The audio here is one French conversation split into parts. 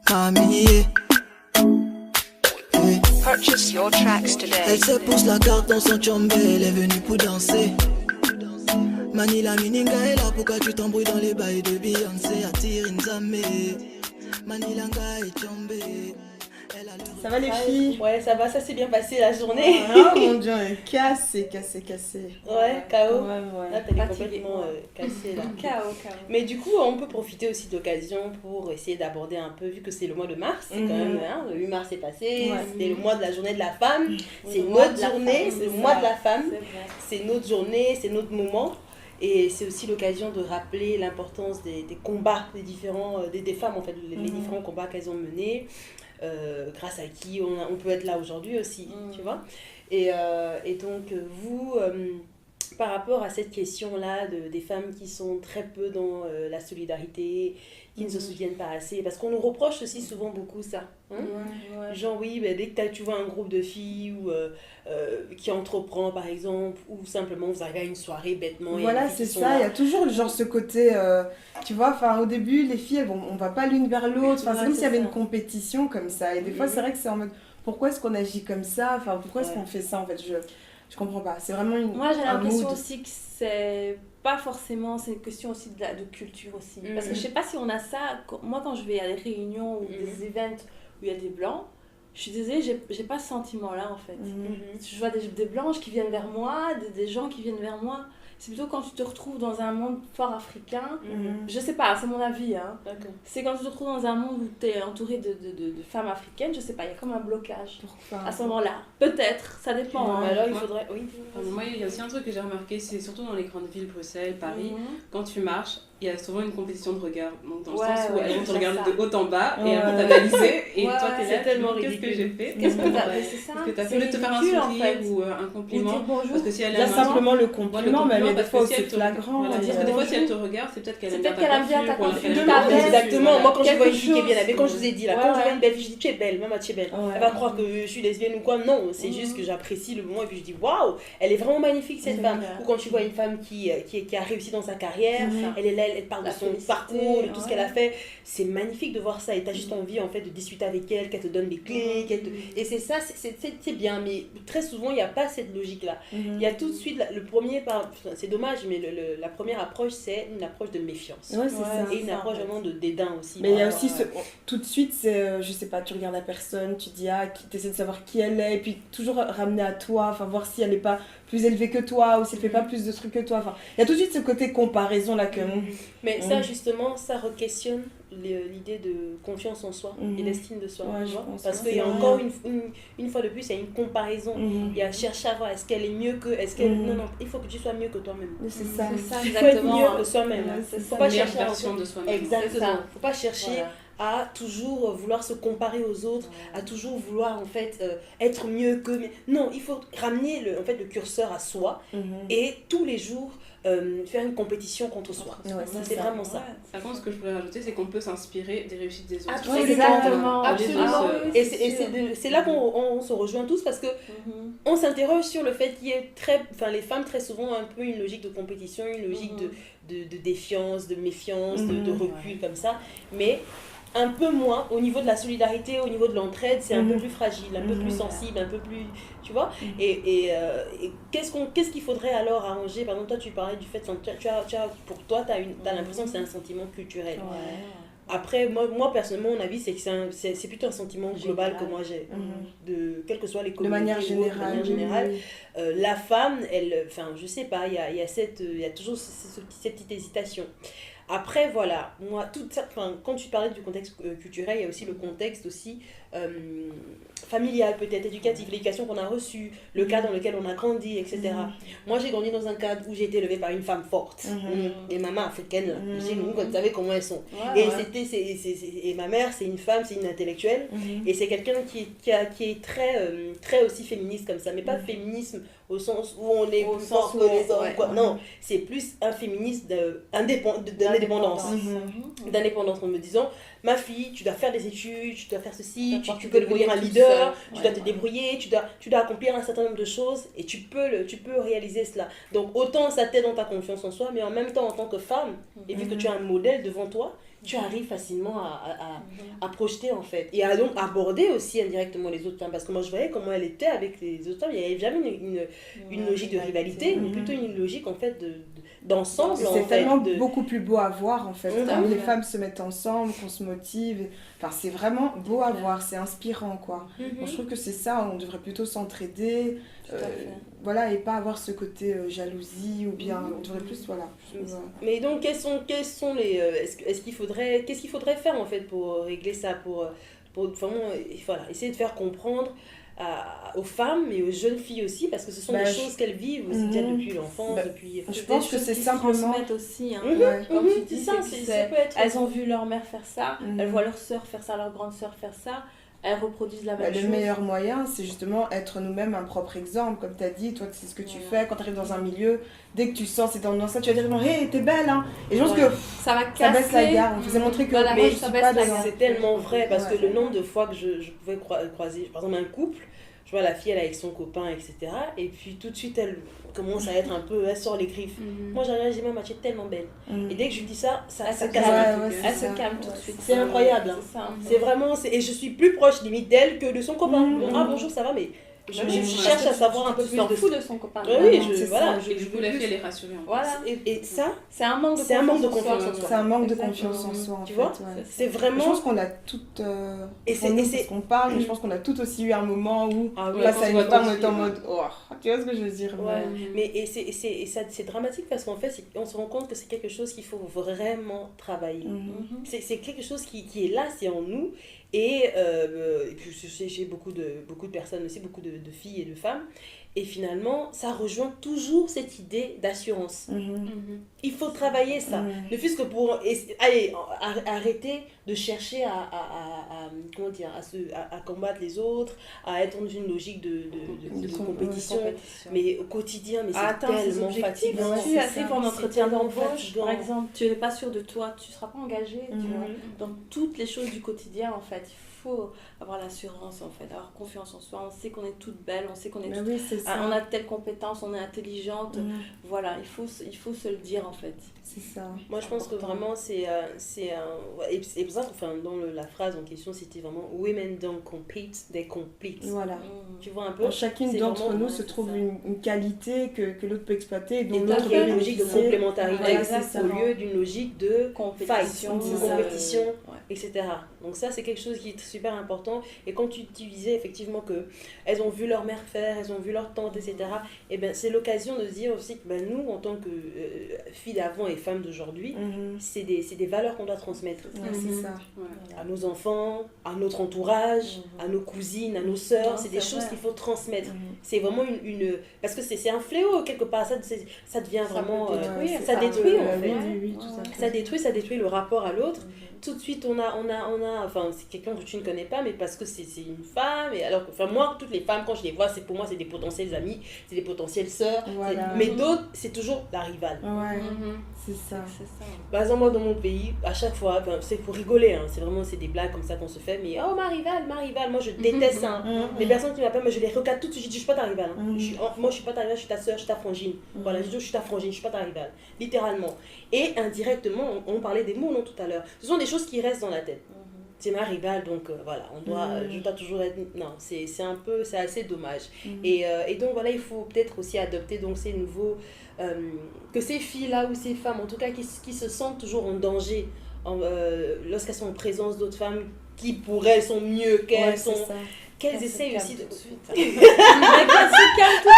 Mamie. Purchase your tracks today. Elle se pousse la carte dans son chombe, elle est venue pour danser. Mani la mininga est là, pourquoi tu t'embrouilles dans les bails de Beyoncé? Attire Nzame. Mani langa est chombe. Ça va les filles? Ouais, ça va, ça s'est bien passé la journée. Oh mon dieu, cassé. Ouais, KO. Ouais. Là, t'es complètement cassée là. KO. Mais du coup, on peut profiter aussi d'occasion pour essayer d'aborder un peu, vu que c'est le mois de mars, c'est quand même, le 8 mars est passé, c'était le mois de la journée de la femme, c'est notre journée, c'est le mois de la femme, c'est notre journée, c'est notre moment. Et c'est aussi l'occasion de rappeler l'importance des combats des femmes, en fait, les différents combats qu'elles ont menés, grâce à qui on peut être là aujourd'hui aussi, tu vois. Et donc, vous, par rapport à cette question-là des femmes qui sont très peu dans la solidarité, qui ne se souviennent pas assez, parce qu'on nous reproche aussi souvent beaucoup ça. Genre, oui, dès que tu vois un groupe de filles ou qui entreprend par exemple, ou simplement vous arrivez à une soirée bêtement. Voilà, c'est ça, il y a toujours genre ce côté, tu vois, enfin au début les filles, on va pas l'une vers l'autre, c'est comme s'il y avait une compétition comme ça, et des fois c'est vrai que c'est en mode, pourquoi est-ce qu'on agit comme ça, enfin pourquoi est-ce qu'on fait ça en fait, je comprends pas, c'est vraiment Moi j'ai l'impression aussi que c'est pas forcément, c'est une question aussi de culture aussi, parce que je sais pas si on a ça, moi quand je vais à des réunions ou des events où il y a des blancs, je suis désolée, j'ai pas ce sentiment-là en fait. Je vois des blanches qui viennent vers moi, des gens qui viennent vers moi. C'est plutôt quand tu te retrouves dans un monde fort africain, je sais pas, c'est mon avis, hein. C'est quand tu te retrouves dans un monde où tu es entouré de femmes africaines, je sais pas, il y a comme un blocage à ce moment-là. Peut-être, ça dépend. Alors il faudrait. Oui. Moi, il y a aussi un truc que j'ai remarqué, c'est surtout dans les grandes villes, Bruxelles, Paris, quand tu marches, il y a souvent une compétition de regard. Donc, dans le sens où elles vont te regarder de haut en bas et elles vont t'analyser. Et toi, t'es là, tellement qu'est-ce que j'ai fait? Qu'est-ce que t'as fait? C'est ça. Est-ce que t'as fait de te faire un sourire ou un compliment? Parce que si elle aime simplement le compliment, mais des fois c'est flagrant. Parce que des fois, si elle te regarde, c'est peut-être qu'elle aime bien ta coiffure. Exactement, moi quand je vois une fille qui est bien habillée, quand je vous ai dit là, quand je vois une belle fille, je dis tu es belle, maman tu es belle. Elle va croire que je suis lesbienne ou quoi, non, c'est juste que j'apprécie le moment et puis je dis waouh, elle est vraiment magnifique cette femme. Ou quand tu vois une femme qui a réussi dans sa carrière, elle est là, elle parle de son parcours, de tout ce qu'elle a fait, c'est magnifique de voir ça et t'as juste envie en fait de discuter avec elle, qu'elle te donne des clés, et c'est ça, c'est bien, mais très souvent il n'y a pas cette logique là. Il y a tout de suite le premier, c'est dommage, mais la première approche c'est une approche de méfiance et une approche vraiment de dédain aussi. Mais il y a aussi tout de suite, c'est je sais pas, tu regardes la personne, tu dis tu essaies de savoir qui elle est, et puis toujours ramener à toi, enfin voir si elle n'est pas plus élevée que toi ou si elle fait pas plus de trucs que toi, enfin il y a tout de suite ce côté comparaison là que mais ça justement ça re-questionne l'idée de confiance en soi et l'estime de soi, parce qu'il y a encore une fois de plus il y a une comparaison, il y a chercher à voir est-ce qu'elle est mieux que non, il faut que tu sois mieux que toi-même, c'est ça il faut être mieux que soi-même, faut pas chercher version de soi-même, exactement, faut pas chercher à toujours vouloir se comparer aux autres, à toujours vouloir en fait être mieux que, mais non, il faut ramener le curseur à soi et tous les jours faire une compétition contre soi. C'est vraiment ça. Par contre, ce que je pourrais rajouter, c'est qu'on peut s'inspirer des réussites des autres. Absolument. Et c'est là qu'on se rejoint tous, parce que on s'interroge sur le fait qu'il y ait les femmes très souvent ont un peu une logique de compétition, une logique de défiance, de méfiance, de recul comme ça, mais un peu moins au niveau de la solidarité, au niveau de l'entraide, c'est un peu plus fragile, un peu plus sensible, un peu plus, tu vois. Et qu'est-ce qu'il faudrait alors arranger? Par exemple, toi tu parlais du fait pour toi t'as l'impression que c'est un sentiment culturel. Après, moi personnellement, mon avis, c'est que c'est plutôt un sentiment global que moi j'ai, de quelles que soient les communautés. De manière générale. La femme, je sais pas, il y a toujours cette petite hésitation. Après, voilà, moi, quand tu parlais du contexte culturel, il y a aussi le contexte aussi familial, peut-être éducatif, l'éducation qu'on a reçue, le cadre dans lequel on a grandi, etc. Moi, j'ai grandi dans un cadre où j'ai été élevée par une femme forte. Les mamans africaines, chez nous, vous savez comment elles sont. Et ma mère, c'est une femme, c'est une intellectuelle, et c'est quelqu'un qui est très, très aussi féministe comme ça, mais pas féminisme au sens où on est plus fort que les hommes, quoi. Non, c'est plus un féminisme d'indépendance. D'indépendance en me disant, ma fille, tu dois faire des études, tu dois faire ceci, tu peux devenir un leader, tu dois te débrouiller, tu dois accomplir un certain nombre de choses et tu peux réaliser cela. Donc autant ça t'aide dans ta confiance en soi, mais en même temps en tant que femme, et vu que tu as un modèle devant toi, tu arrives facilement à projeter en fait. Et à donc aborder aussi indirectement les autres femmes. Parce que moi je voyais comment elle était avec les autres femmes. Il n'y avait jamais une logique de rivalité, mais plutôt une logique en fait d'ensemble. C'est tellement beaucoup plus beau à voir en fait. Quand les femmes se mettent ensemble, qu'on se motive. Enfin, c'est vraiment beau à voir, c'est inspirant quoi. Moi, je trouve que c'est ça, on devrait plutôt s'entraider. Voilà, et pas avoir ce côté jalousie ou bien on devrait plus voilà. Mais donc quels sont les qu'est-ce qu'il faudrait faire en fait pour régler ça, pour vraiment voilà, essayer de faire comprendre aux femmes et aux jeunes filles aussi, parce que ce sont des choses qu'elles vivent aussi déjà depuis l'enfance, depuis je pense que c'est simplement aussi comme tu dis, ça peut être elles ont vu leur mère faire ça, elles voient leur sœur faire ça, leur grande sœur faire ça, elles reproduisent la même chose. Le meilleur moyen, c'est justement être nous-mêmes un propre exemple. Comme tu as dit, toi, c'est ce que tu fais quand tu arrives dans un milieu. Dès que tu sens cette tendance-là, tu vas dire hey, t'es belle, hein. Et je pense que ça baisse la garde. On faisait montrer que c'est tellement vrai parce que le nombre de fois que je pouvais croiser, par exemple, un couple, je vois la fille, elle est avec son copain, etc. Et puis tout de suite, elle commence à être un peu, elle sort les griffes. Moi, j'arrive, j'ai ma tu es tellement belle. Et dès que je lui dis ça casse. Elle se calme tout de suite. C'est incroyable. C'est vraiment, et je suis plus proche limite d'elle que de son copain. Bonjour, ça va, mais je cherche à savoir un peu plus de son copain. Oui, et du coup, la fille, elle est rassurée. Voilà. Et ça, c'est un manque de confiance en soi. C'est un manque de confiance en soi, en fait. Tu vois, c'est vraiment... Je pense qu'on a toutes... c'est ce qu'on parle, mais je pense qu'on a toutes aussi eu un moment où, face à une femme, on est en mode... Oh, tu vois ce que je veux dire? Mais c'est dramatique parce qu'en fait, on se rend compte que c'est quelque chose qu'il faut vraiment travailler. C'est quelque chose qui est là, c'est en nous. Et puis j'ai beaucoup de personnes aussi, beaucoup de filles et de femmes. Et finalement, ça rejoint toujours cette idée d'assurance. Il faut travailler ça. Ne fût-ce que pour arrêter de chercher à combattre les autres, à être dans une logique de compétition. Mais au quotidien, mais c'est tellement fatigant. Tu as fait ton entretien d'embauche, par exemple, tu n'es pas sûr de toi, tu ne seras pas engagé. Tu vois. Dans toutes les choses du quotidien, en fait, il faut avoir l'assurance, en fait, avoir confiance en soi. On sait qu'on est toutes belles, on sait qu'on est on a telle compétence, on est intelligente. Voilà, il faut se le dire, en fait. C'est ça. Moi, je pense que vraiment, c'est et c'est pour ça que dans la phrase en question, c'était vraiment « Women don't compete, they complete ». Voilà. Tu vois un peu. Pour chacune d'entre nous se trouve une qualité que l'autre peut exploiter. Et donc, il y a une logique de complémentarité au lieu d'une logique de compétition, etc. Donc ça, c'est quelque chose qui est super important. Et quand tu disais effectivement qu'elles ont vu leur mère faire, elles ont vu leur tante, etc., et ben, c'est l'occasion de se dire aussi que nous, en tant que filles d'avant et femmes d'aujourd'hui, c'est des valeurs qu'on doit transmettre. C'est ça. À nos enfants, à notre entourage, à nos cousines, à nos sœurs. C'est des choses qu'il faut transmettre. C'est vraiment parce que c'est un fléau quelque part. Ça devient vraiment... Ça détruit en fait. Ça détruit le rapport à l'autre. Tout de suite, on a enfin, c'est quelqu'un que tu ne connais pas, mais parce que c'est une femme, et alors que, moi, toutes les femmes, quand je les vois, pour moi, c'est des potentielles amies, c'est des potentielles sœurs, mais d'autres, c'est toujours la rivale. C'est ça. Par exemple, moi, dans mon pays, à chaque fois, c'est pour rigoler, hein, c'est des blagues comme ça qu'on se fait, mais oh, ma rivale, moi, je déteste ça. Les personnes qui m'appellent, moi, je les recadre tout de suite, je dis, je suis pas ta rivale. Moi, je suis pas ta rivale, je suis ta sœur, je suis ta frangine. Voilà, je dis, je suis ta frangine, je suis pas ta rivale. Littéralement. Et indirectement, on parlait des mots, non, tout à l'heure. Ce sont des choses qui restent dans la tête. C'est ma rivale, donc voilà, je dois toujours être... Non, c'est assez dommage. Et donc voilà, il faut peut-être aussi adopter donc ces nouveaux... que ces filles-là ou ces femmes, en tout cas, qui se sentent toujours en danger lorsqu'elles sont en présence d'autres femmes qui pour elles sont mieux qu'elles qu'elles essayent aussi de... Qu'elles se calment tout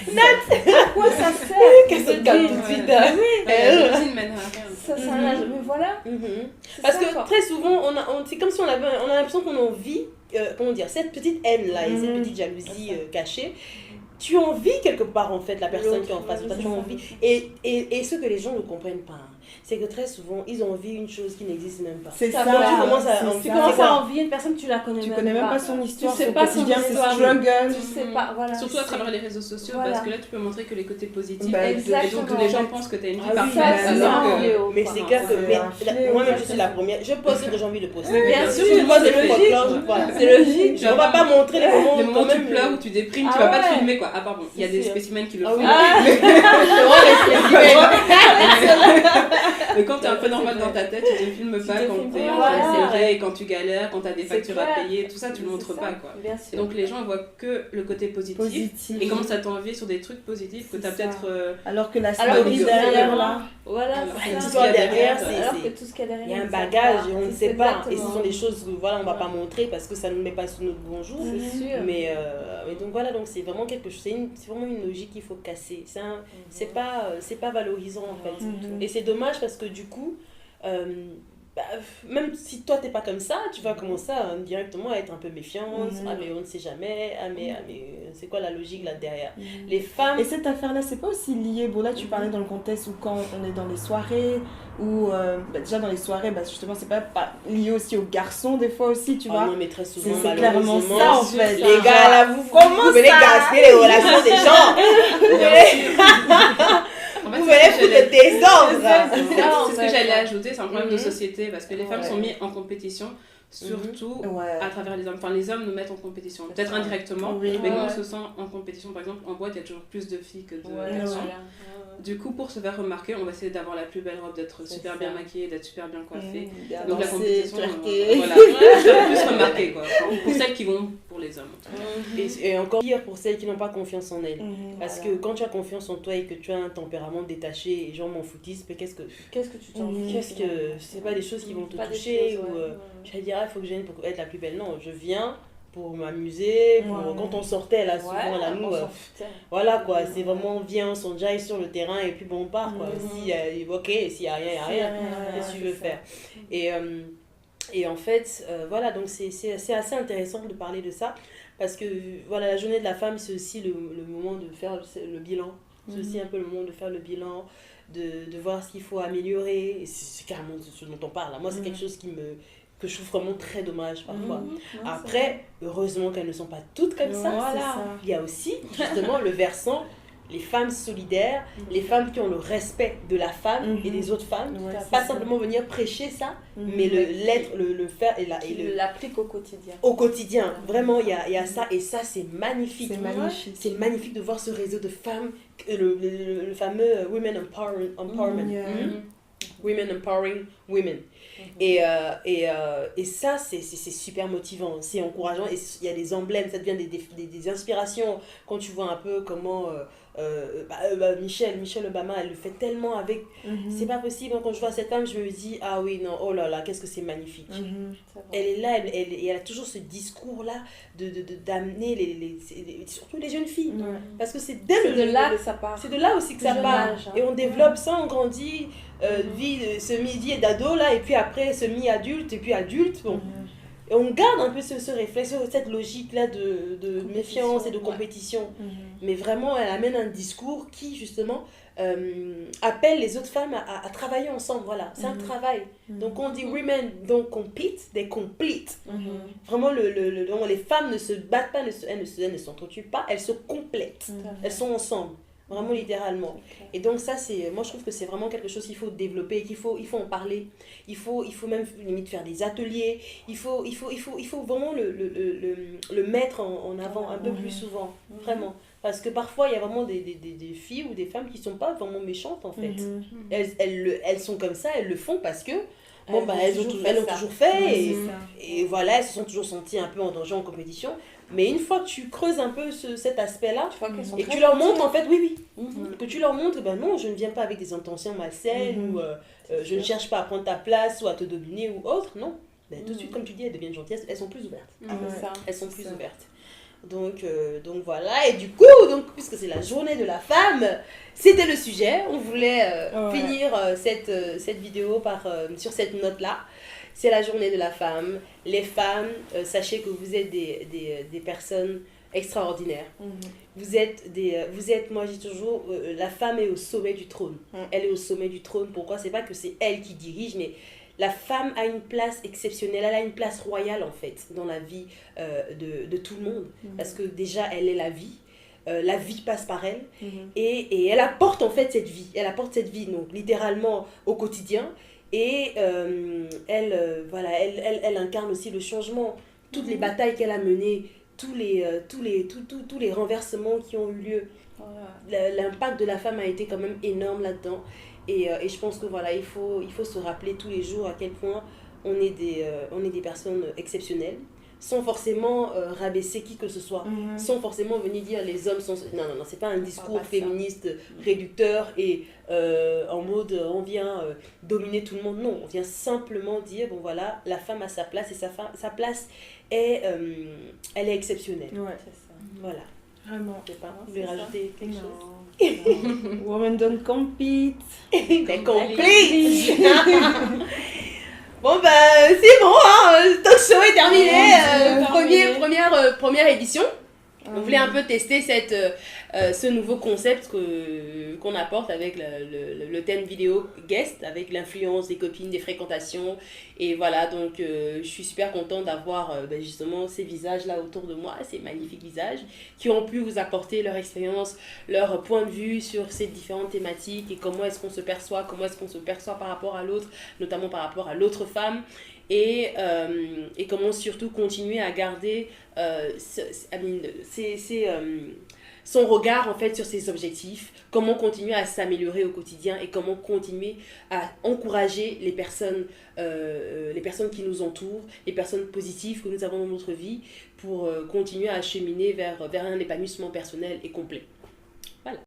de suite. À quoi ça sert? Qu'elles se calment tout de suite. Ça sert à rien. Mais voilà. Parce que très souvent, c'est comme si on a l'impression qu'on a envie, cette petite haine-là et cette petite jalousie cachée. Tu envies quelque part en fait la personne qui est en face de toi, tu as envie. Et ce que les gens ne comprennent pas. c'est que très souvent, ils ont envie une chose qui n'existe même pas. C'est ça. Quand tu commences à envier une personne, tu la connais tu même connais même pas. pas son histoire, Tu sais son pas son quotidien, ses histoire. struggles. Tu sais pas, voilà. Surtout à travers les réseaux sociaux, Voilà. parce que là, tu peux montrer que les côtés positifs. Bah, et donc, tous les gens pensent que tu as une vie Ah oui, parfaite. ça, c'est alors un que- fléau. Mais c'est clair que c'est moi-même, je suis la première. Je poste ce que j'ai envie de poster. Mais bien sûr, Je pose c'est des logique. photos, voilà. C'est logique. Tu vas On va pas montrer les moments Les moments où quand tu même, pleures, où tu déprimes, Ah tu vas pas te ouais. filmer quoi. Ah pardon, il y a des sûr. spécimens qui le Ah font. oui. Mais quand t'es un peu normal dans ta tête, tu te filmes pas te quand filmes t'es pas, en voilà. train de pleurer, quand tu galères, quand t'as des C'est factures à clair. payer, tout ça tu le C'est montres ça. pas quoi. Bien Et sûr. donc les gens voient que le côté positif. Et commencent à t'envier sur des trucs positifs que C'est t'as ça. peut-être. Alors que la Alors story que derrière là. Voilà, Alors, c'est tout ça. ce qu'il y a derrière, Alors que c'est... tout ce qu'il y a derrière, Il y a un on ne sait bagage pas. et on ne C'est sait pas. Et ce exactement. sont des choses que voilà, on va pas montrer parce que ça ne nous met pas sur notre bon jour. C'est sûr. Mais donc voilà, donc c'est vraiment quelque chose, c'est vraiment une logique qu'il faut casser. C'est pas valorisant en fait. Et c'est dommage parce que du coup, même si toi t'es pas comme ça, tu vas commencer directement à être un peu méfiante. Ah mais on ne sait jamais, ah mais c'est quoi la logique là derrière? Les femmes... Et cette affaire-là, c'est pas aussi lié. Bon, là, tu parlais dans le contexte où quand on est dans les soirées, ou déjà dans les soirées, justement, c'est pas lié aussi aux garçons, des fois aussi, tu Oh vois. non, mais très souvent, C'est clairement malheureusement, ça, en fait. les gars là, vous venez gaspiller les relations des gens. En fait, Vous c'est venez ce que foutre j'allais- le désordre. c'est ce que j'allais ajouter, c'est un problème de société parce que les femmes Ouais. sont mises en compétition, surtout Ouais. à travers les hommes. Enfin, les hommes nous mettent en compétition, peut-être indirectement, Oui. mais nous on Ouais. se sent en compétition. Par exemple, en boîte, il y a toujours plus de filles que de Ouais, garçons. voilà. Du coup, pour se faire remarquer, on va essayer d'avoir la plus belle robe, d'être C'est super ça. bien maquillée, d'être super bien coiffée. Bien Donc la dansé, compétition, twerké. voilà, se faire plus remarquer quoi. Pour celles qui vont pour les hommes. Et encore pire pour celles qui n'ont pas confiance en elles. Parce Voilà. que quand tu as confiance en toi et que tu as un tempérament détaché et genre m'en foutiste, mais qu'est-ce que tu t'en qu'est-ce que c'est pas des choses qui vont te Pas des toucher choses, ou ouais. tu vas dire ah, il faut que je vienne pour être la plus belle. Non, je viens pour m'amuser, pour... Ouais. quand on sortait là souvent là nous voilà quoi, c'est vraiment viens on s'en jaille sur le terrain et puis bon on part quoi. Ok, s'il y a rien, il y a rien. Qu'est-ce que tu veux faire? Et en fait, voilà, donc c'est assez intéressant de parler de ça parce que voilà, la journée de la femme, c'est aussi le moment de faire le bilan. C'est aussi un peu le moment de faire le bilan, de voir ce qu'il faut améliorer. Et c'est carrément ce dont on parle. Moi, c'est quelque chose que je trouve vraiment très dommage parfois. Après, heureusement qu'elles ne sont pas toutes comme ça. Voilà. Il y a aussi justement le versant les femmes solidaires, les femmes qui ont le respect de la femme et des autres femmes. Ouais, Pas simplement venir prêcher ça, mais le faire et l'applique au quotidien. au quotidien. Vraiment, il y a ça et ça, c'est magnifique. C'est magnifique. C'est magnifique de voir ce réseau de femmes, le fameux Women Empowerment. Yeah. Women Empowering Women. Et ça, c'est super motivant, c'est encourageant et il y a des emblèmes, ça devient des inspirations quand tu vois un peu comment Michelle Obama, elle le fait tellement avec... C'est pas possible, quand je vois cette femme, je me dis, ah oui, non, oh là là, qu'est-ce que c'est magnifique. Elle est là, elle a toujours ce discours-là d'amener surtout les jeunes filles. Parce que c'est de là que ça part. C'est de là aussi que ça Jeune part. âge, hein. Et on développe ça, on grandit, vie semi-vie d'ado, là, et puis après semi-adulte, et puis adulte. Bon. Et on garde un peu ce réflexe, cette logique-là de méfiance et de compétition. Mais vraiment, elle amène un discours qui, justement, appelle les autres femmes à travailler ensemble. Voilà, c'est un travail. Donc, on dit women don't compete, they complete. Vraiment, les femmes ne se battent pas, elles ne s'entretuent pas, elles se complètent. Elles sont ensemble. Vraiment littéralement. Et donc ça, moi je trouve que c'est vraiment quelque chose qu'il faut développer, qu'il faut en parler. Il faut même limite faire des ateliers. Il faut vraiment le mettre en avant un peu plus souvent. Vraiment. Parce que parfois, il y a vraiment des filles ou des femmes qui ne sont pas vraiment méchantes en fait. Elles sont comme ça, elles le font parce que elles ont toujours fait. Et voilà, elles se sont toujours senties un peu en danger en compétition. Mais une fois que tu creuses un peu cet aspect-là, et que tu leur montres en fait, que tu leur montres, non, je ne viens pas avec des intentions malsaines, ou je ne cherche pas à prendre ta place, ou à te dominer, ou autre, non. Tout de suite, comme tu dis, elles deviennent gentilles, elles sont plus ouvertes. Elles sont plus ouvertes. Donc voilà, et du coup, puisque c'est la journée de la femme, c'était le sujet. On voulait finir cette vidéo sur cette note-là. C'est la journée de la femme. Les femmes, sachez que vous êtes des personnes extraordinaires. Vous êtes, moi je dis toujours, la femme est au sommet du trône. Elle est au sommet du trône. Pourquoi? C'est pas que c'est elle qui dirige, mais la femme a une place exceptionnelle, elle a une place royale en fait dans la vie de tout le monde. Parce que déjà, elle est la vie. La vie passe par elle et elle apporte en fait cette vie. Elle apporte cette vie, donc littéralement au quotidien. Et elle incarne aussi le changement. Toutes les batailles qu'elle a menées, tous les renversements qui ont eu lieu. L'impact de la femme a été quand même énorme là-dedans. Et je pense que voilà, il faut se rappeler tous les jours à quel point on est des personnes exceptionnelles, sans forcément rabaisser qui que ce soit, sans forcément venir dire les hommes sont... Non, c'est pas un discours féministe réducteur et en mode on vient dominer tout le monde. Non, on vient simplement dire, bon voilà, la femme a sa place et sa place elle est exceptionnelle. Ouais, c'est ça. Voilà. Vraiment. Je sais pas, vous voulez rajouter quelque chose? Women don't compete. Mais complete. Bon c'est bon, le talk show est terminé. Première édition. On voulait un peu tester ce nouveau concept qu'on apporte avec le thème vidéo guest, avec l'influence des copines, des fréquentations. Et voilà, donc je suis super contente d'avoir justement ces visages-là autour de moi, ces magnifiques visages, qui ont pu vous apporter leur expérience, leur point de vue sur ces différentes thématiques et comment est-ce qu'on se perçoit par rapport à l'autre, notamment par rapport à l'autre femme. Et comment surtout continuer à garder son regard en fait sur ses objectifs, comment continuer à s'améliorer au quotidien et comment continuer à encourager les personnes qui nous entourent, les personnes positives que nous avons dans notre vie pour continuer à cheminer vers un épanouissement personnel et complet. Voilà.